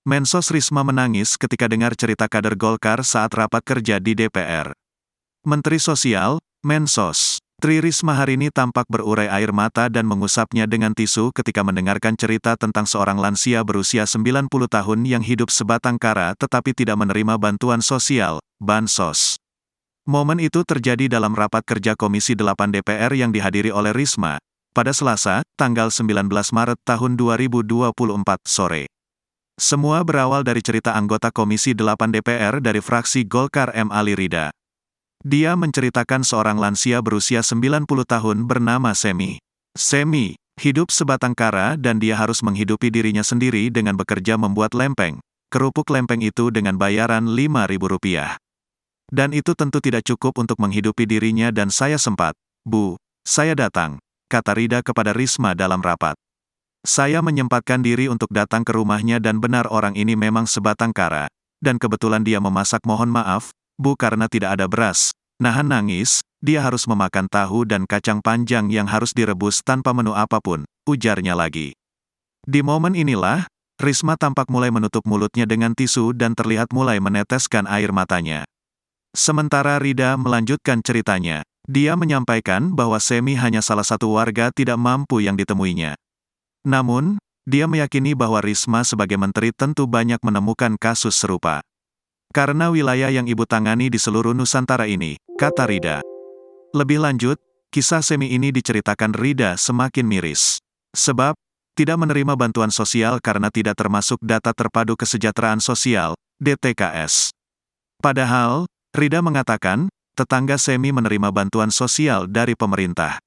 Mensos Risma menangis ketika dengar cerita kader Golkar saat rapat kerja di DPR. Menteri Sosial, Mensos, Tri Risma hari ini tampak berurai air mata dan mengusapnya dengan tisu ketika mendengarkan cerita tentang seorang lansia berusia 90 tahun yang hidup sebatang kara tetapi tidak menerima bantuan sosial, bansos. Momen itu terjadi dalam rapat kerja Komisi 8 DPR yang dihadiri oleh Risma, pada Selasa, tanggal 19 Maret tahun 2024 sore. Semua berawal dari cerita anggota Komisi 8 DPR dari fraksi Golkar M. Ali Rida. Dia menceritakan seorang lansia berusia 90 tahun bernama Semi. Semi hidup sebatang kara dan dia harus menghidupi dirinya sendiri dengan bekerja membuat lempeng. Kerupuk lempeng itu dengan bayaran Rp5.000. Dan itu tentu tidak cukup untuk menghidupi dirinya dan saya sempat, "Bu, saya datang," kata Rida kepada Risma dalam rapat. "Saya menyempatkan diri untuk datang ke rumahnya dan benar orang ini memang sebatang kara. Dan kebetulan dia memasak mohon maaf, Bu karena tidak ada beras." Nahan nangis, dia harus memakan tahu dan kacang panjang yang harus direbus tanpa menu apapun, ujarnya lagi. Di momen inilah, Risma tampak mulai menutup mulutnya dengan tisu dan terlihat mulai meneteskan air matanya. Sementara Rida melanjutkan ceritanya. Dia menyampaikan bahwa Semi hanya salah satu warga tidak mampu yang ditemuinya. Namun, dia meyakini bahwa Risma sebagai menteri tentu banyak menemukan kasus serupa. Karena wilayah yang ibu tangani di seluruh Nusantara ini, kata Rida. Lebih lanjut, kisah Semi ini diceritakan Rida semakin miris. Sebab, tidak menerima bantuan sosial karena tidak termasuk data terpadu kesejahteraan sosial, DTKS. Padahal, Rida mengatakan, tetangga Semi menerima bantuan sosial dari pemerintah.